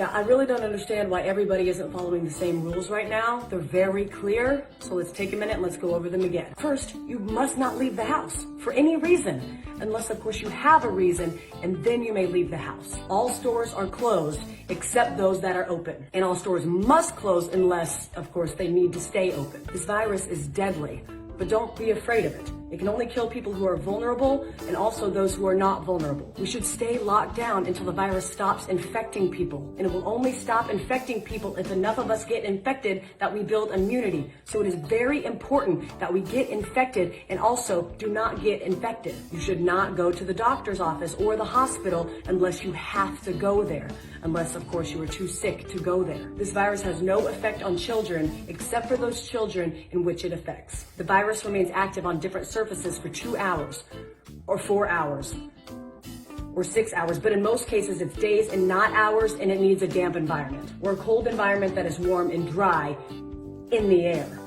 Yeah, I really don't understand why everybody isn't following the same rules right now. They're very clear, so let's take a minute and let's go over them again. First, you must not leave the house for any reason, unless of course you have a reason, and then you may leave the house. All stores are closed except those that are open. And all stores must close unless, of course, they need to stay open. This virus is deadly, but don't be afraid of it. It can only kill people who are vulnerable and also those who are not vulnerable. We should stay locked down until the virus stops infecting people. And it will only stop infecting people if enough of us get infected that we build immunity. So it is very important that we get infected and also do not get infected. You should not go to the doctor's office or the hospital unless you have to go there. Unless, of course, you are too sick to go there. This virus has no effect on children except for those children in which it affects. The virus remains active on different surfaces for 2 hours or 4 hours or 6 hours, but in most cases it's days and not hours, and it needs a damp environment or a cold environment that is warm and dry in the air,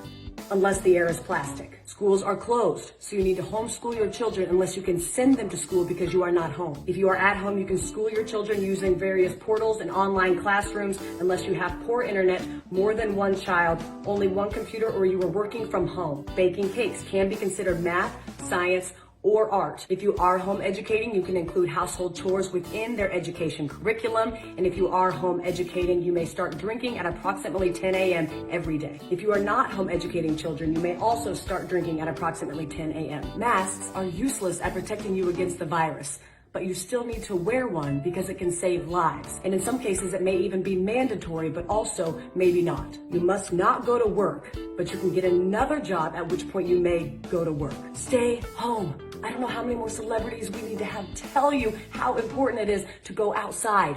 unless the air is plastic. Schools are closed, so you need to homeschool your children unless you can send them to school because you are not home. If you are at home, you can school your children using various portals and online classrooms unless you have poor internet, more than one child, only one computer, or you are working from home. Baking cakes can be considered math, science, or art. If you are home educating, you can include household chores within their education curriculum. And if you are home educating, you may start drinking at approximately 10 a.m. every day. If you are not home educating children, you may also start drinking at approximately 10 a.m. Masks are useless at protecting you against the virus, but you still need to wear one because it can save lives. And in some cases, it may even be mandatory, but also maybe not. You must not go to work, but you can get another job, at which point you may go to work. Stay home. I don't know how many more celebrities we need to have tell you how important it is to go outside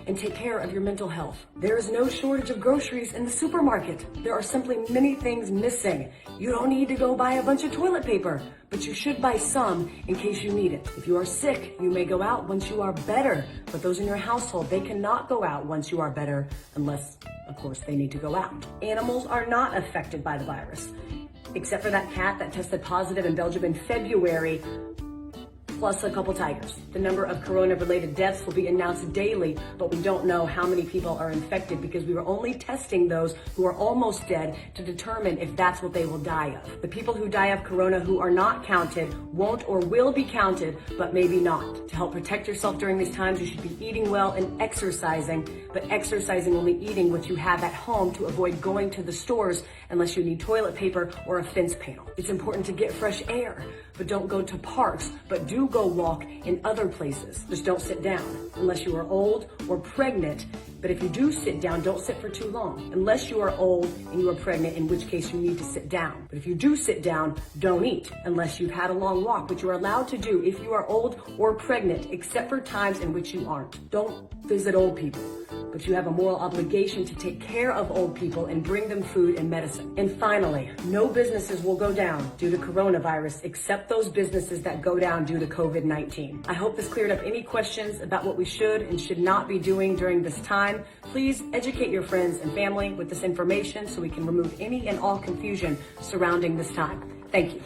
and take care of your mental health. There is no shortage of groceries in the supermarket. There are simply many things missing. You don't need to go buy a bunch of toilet paper, but you should buy some in case you need it. If you are sick, you may go out once you are better, but those in your household, they cannot go out once you are better unless, of course, they need to go out. Animals are not affected by the virus, except for that cat that tested positive in Belgium in February, plus a couple tigers. The number of corona-related deaths will be announced daily, but we don't know how many people are infected because we were only testing those who are almost dead to determine if that's what they will die of. The people who die of corona who are not counted won't or will be counted, but maybe not. To help protect yourself during these times, you should be eating well and exercising, but exercising only eating what you have at home to avoid going to the stores unless you need toilet paper or a fence panel. It's important to get fresh air, but don't go to parks, but do go walk in other places. Just don't sit down unless you are old or pregnant. But if you do sit down, don't sit for too long. Unless you are old and you are pregnant, in which case you need to sit down. But if you do sit down, don't eat unless you've had a long walk, which you are allowed to do if you are old or pregnant, except for times in which you aren't. Don't visit old people, but you have a moral obligation to take care of old people and bring them food and medicine. And finally, no businesses will go down due to coronavirus except those businesses that go down due to COVID-19. I hope this cleared up any questions about what we should and should not be doing during this time. Please educate your friends and family with this information so we can remove any and all confusion surrounding this time. Thank you.